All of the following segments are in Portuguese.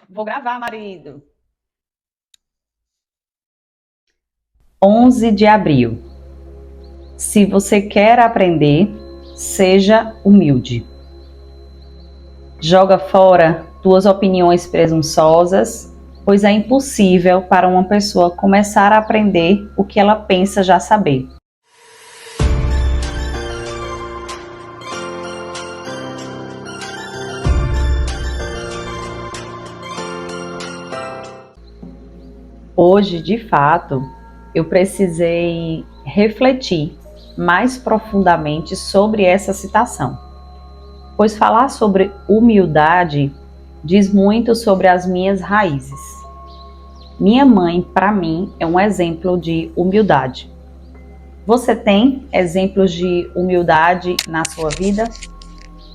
Vou gravar, marido. 11 de abril. Se você quer aprender, seja humilde. Joga fora tuas opiniões presunçosas, pois é impossível para uma pessoa começar a aprender o que ela pensa já saber. Hoje, de fato, eu precisei refletir mais profundamente sobre essa citação, pois falar sobre humildade diz muito sobre as minhas raízes. Minha mãe, para mim, é um exemplo de humildade. Você tem exemplos de humildade na sua vida?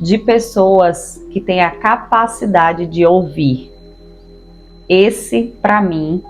De pessoas que têm a capacidade de ouvir. Esse, para mim,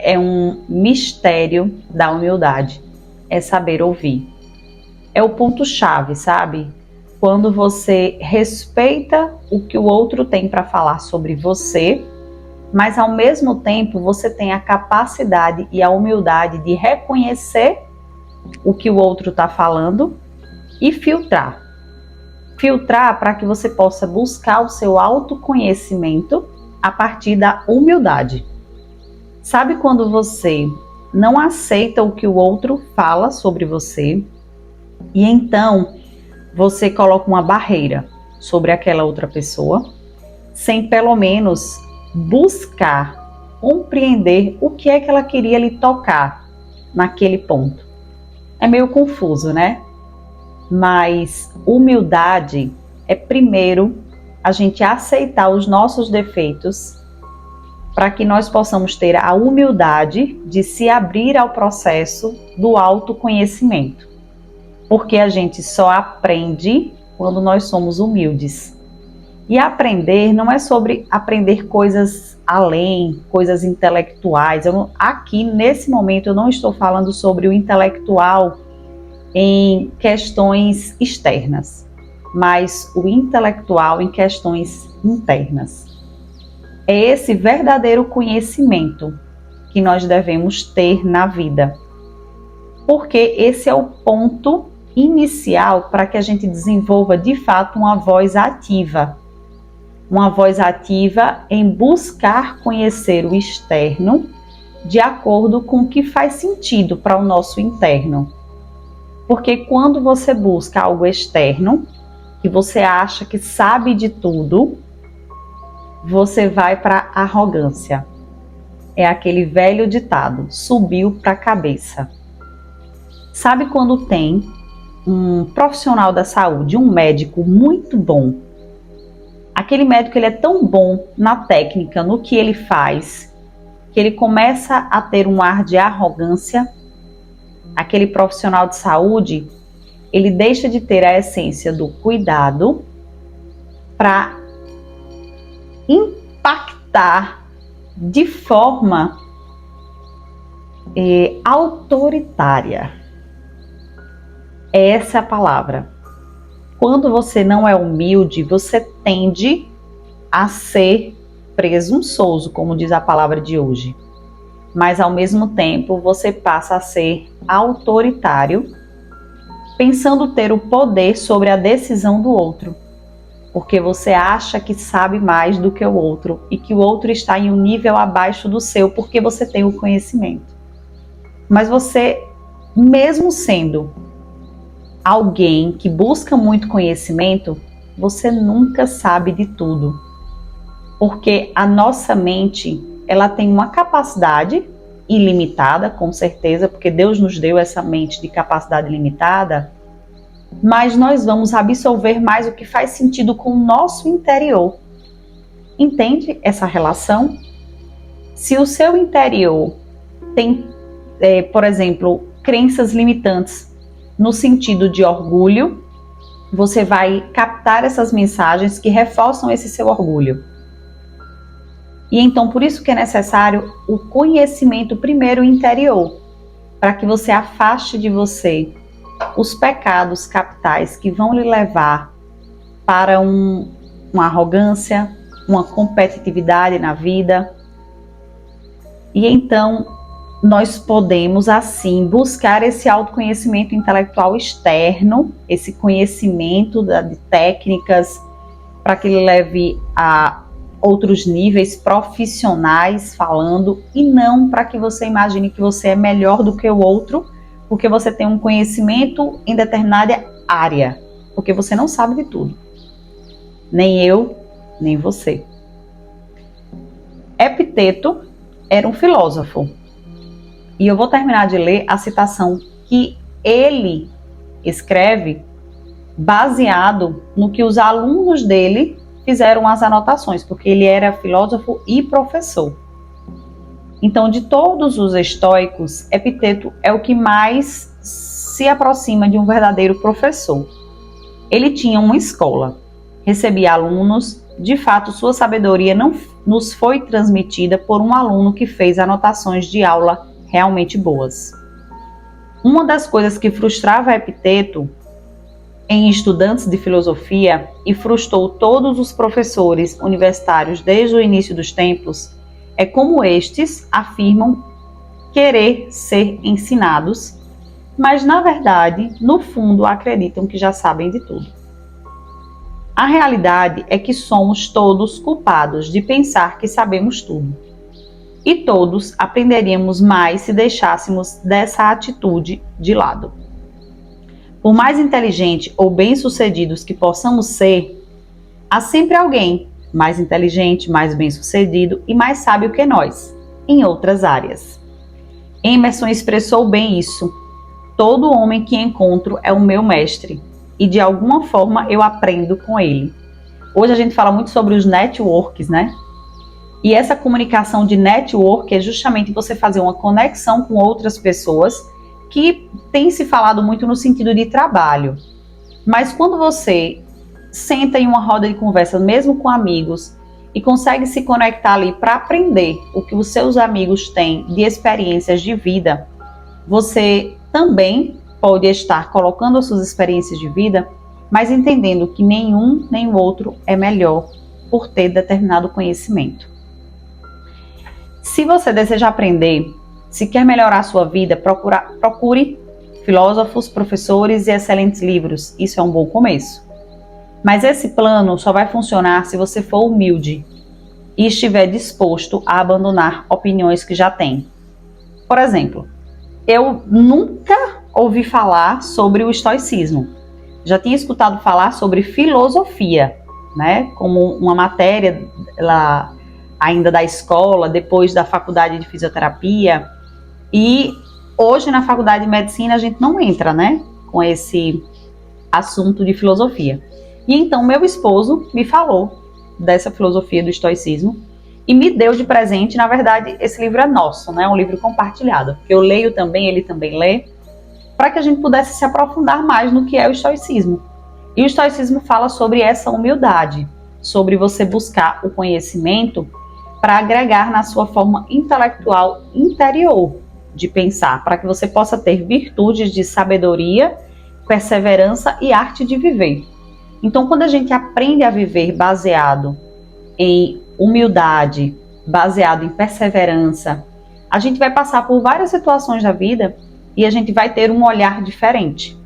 é um mistério da humildade, é saber ouvir. É o ponto-chave, sabe? Quando você respeita o que o outro tem para falar sobre você, mas ao mesmo tempo você tem a capacidade e a humildade de reconhecer o que o outro está falando e filtrar. Filtrar para que você possa buscar o seu autoconhecimento a partir da humildade. Sabe quando você não aceita o que o outro fala sobre você e então você coloca uma barreira sobre aquela outra pessoa, sem pelo menos buscar compreender o que é que ela queria lhe tocar naquele ponto? É meio confuso, né? Mas humildade é primeiro a gente aceitar os nossos defeitos para que nós possamos ter a humildade de se abrir ao processo do autoconhecimento. Porque a gente só aprende quando nós somos humildes. E aprender não é sobre aprender coisas além, coisas intelectuais. Aqui, nesse momento, eu não estou falando sobre o intelectual em questões externas, mas o intelectual em questões internas. É esse verdadeiro conhecimento que nós devemos ter na vida. Porque esse é o ponto inicial para que a gente desenvolva de fato uma voz ativa. Uma voz ativa em buscar conhecer o externo de acordo com o que faz sentido para o nosso interno. Porque quando você busca algo externo, que você acha que sabe de tudo, você vai para a arrogância. É aquele velho ditado, subiu para a cabeça. Sabe quando tem um profissional da saúde, um médico muito bom? Aquele médico ele é tão bom na técnica, no que ele faz, que ele começa a ter um ar de arrogância. Aquele profissional de saúde, ele deixa de ter a essência do cuidado para impactar de forma autoritária. Essa é a palavra. Quando você não é humilde, você tende a ser presunçoso, como diz a palavra de hoje. Mas ao mesmo tempo você passa a ser autoritário, pensando ter o poder sobre a decisão do outro. Porque você acha que sabe mais do que o outro e que o outro está em um nível abaixo do seu porque você tem o conhecimento. Mas você, mesmo sendo alguém que busca muito conhecimento, você nunca sabe de tudo. Porque a nossa mente, ela tem uma capacidade ilimitada, com certeza, porque Deus nos deu essa mente de capacidade limitada, mas nós vamos absorver mais o que faz sentido com o nosso interior. Entende essa relação? Se o seu interior tem, por exemplo, crenças limitantes no sentido de orgulho, você vai captar essas mensagens que reforçam esse seu orgulho. E então, por isso que é necessário o conhecimento primeiro interior, para que você afaste de você os pecados capitais que vão lhe levar para uma arrogância, uma competitividade na vida. E então nós podemos assim buscar esse autoconhecimento intelectual externo, esse conhecimento de técnicas para que ele leve a outros níveis profissionais falando, e não para que você imagine que você é melhor do que o outro porque você tem um conhecimento em determinada área, porque você não sabe de tudo. Nem eu, nem você. Epiteto era um filósofo. E eu vou terminar de ler a citação que ele escreve baseado no que os alunos dele fizeram as anotações, porque ele era filósofo e professor. Então, de todos os estoicos, Epiteto é o que mais se aproxima de um verdadeiro professor. Ele tinha uma escola, recebia alunos, de fato sua sabedoria não nos foi transmitida por um aluno que fez anotações de aula realmente boas. Uma das coisas que frustrava Epiteto em estudantes de filosofia e frustrou todos os professores universitários desde o início dos tempos é como estes afirmam querer ser ensinados, mas na verdade, no fundo, acreditam que já sabem de tudo. A realidade é que somos todos culpados de pensar que sabemos tudo. E todos aprenderíamos mais se deixássemos dessa atitude de lado. Por mais inteligente ou bem-sucedidos que possamos ser, há sempre alguém mais inteligente, mais bem-sucedido e mais sábio que nós, em outras áreas. Emerson expressou bem isso. Todo homem que encontro é o meu mestre, e de alguma forma eu aprendo com ele. Hoje a gente fala muito sobre os networks, né? E essa comunicação de network é justamente você fazer uma conexão com outras pessoas que tem se falado muito no sentido de trabalho. Mas quando você senta em uma roda de conversa, mesmo com amigos, e consegue se conectar ali para aprender o que os seus amigos têm de experiências de vida, você também pode estar colocando as suas experiências de vida, mas entendendo que nenhum nem o outro é melhor por ter determinado conhecimento. Se você deseja aprender, se quer melhorar a sua vida, procure filósofos, professores e excelentes livros. Isso é um bom começo. Mas esse plano só vai funcionar se você for humilde e estiver disposto a abandonar opiniões que já tem. Por exemplo, eu nunca ouvi falar sobre o estoicismo. Já tinha escutado falar sobre filosofia, né? Como uma matéria lá ainda da escola, depois da faculdade de fisioterapia. E hoje na faculdade de medicina a gente não entra, né? Com esse assunto de filosofia. E então meu esposo me falou dessa filosofia do estoicismo e me deu de presente. Na verdade, esse livro é nosso, né? É um livro compartilhado. Eu leio também, ele também lê, para que a gente pudesse se aprofundar mais no que é o estoicismo. E o estoicismo fala sobre essa humildade, sobre você buscar o conhecimento para agregar na sua forma intelectual interior de pensar, para que você possa ter virtudes de sabedoria, perseverança e arte de viver. Então, quando a gente aprende a viver baseado em humildade, baseado em perseverança, a gente vai passar por várias situações da vida e a gente vai ter um olhar diferente,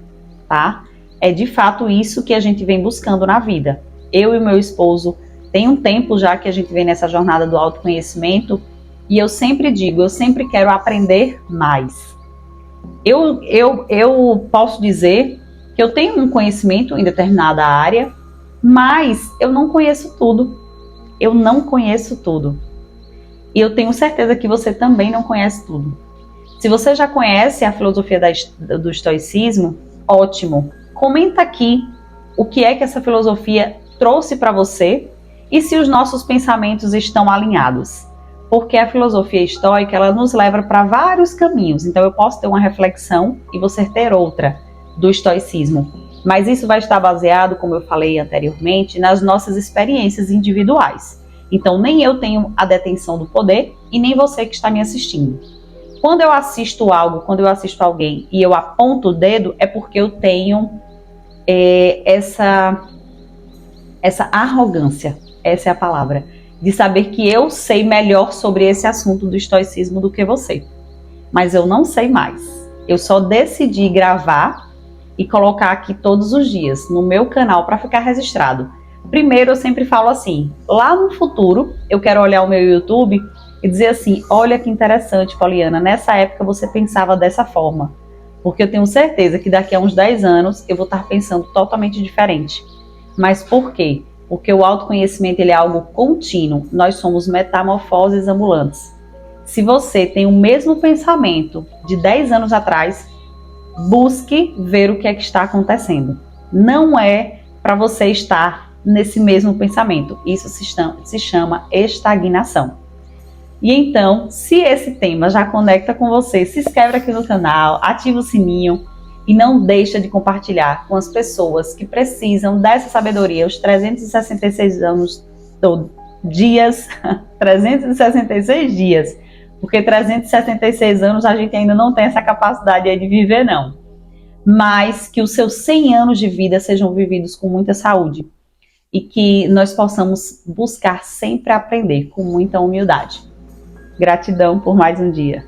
tá? É de fato isso que a gente vem buscando na vida. Eu e meu esposo, tem um tempo já que a gente vem nessa jornada do autoconhecimento e eu sempre digo, eu sempre quero aprender mais. Eu posso dizer que eu tenho um conhecimento em determinada área, mas eu não conheço tudo. Eu não conheço tudo. E eu tenho certeza que você também não conhece tudo. Se você já conhece a filosofia do estoicismo, ótimo. Comenta aqui o que é que essa filosofia trouxe para você e se os nossos pensamentos estão alinhados. Porque a filosofia estoica, ela nos leva para vários caminhos. Então eu posso ter uma reflexão e você ter outra do estoicismo. Mas isso vai estar baseado, como eu falei anteriormente, nas nossas experiências individuais. Então nem eu tenho a detenção do poder e nem você que está me assistindo. Quando eu assisto algo, quando eu assisto alguém e eu aponto o dedo, é porque eu tenho essa arrogância. essa é a palavra, de saber que eu sei melhor sobre esse assunto do estoicismo do que você. Mas eu não sei mais. Eu só decidi gravar e colocar aqui todos os dias no meu canal para ficar registrado. Primeiro, eu sempre falo assim, lá no futuro, eu quero olhar o meu YouTube e dizer assim, olha que interessante, Poliana, nessa época você pensava dessa forma. Porque eu tenho certeza que daqui a uns 10 anos eu vou estar pensando totalmente diferente. Mas por quê? Porque o autoconhecimento ele é algo contínuo. Nós somos metamorfoses ambulantes. Se você tem o mesmo pensamento de 10 anos atrás, busque ver o que é que está acontecendo. Não é para você estar nesse mesmo pensamento. Isso se chama estagnação. E então, se esse tema já conecta com você, se inscreve aqui no canal, ativa o sininho e não deixa de compartilhar com as pessoas que precisam dessa sabedoria, os 366 anos, dias, 366 dias, porque 366 anos a gente ainda não tem essa capacidade aí de viver, não. Mas que os seus 100 anos de vida sejam vividos com muita saúde e que nós possamos buscar sempre aprender com muita humildade. Gratidão por mais um dia.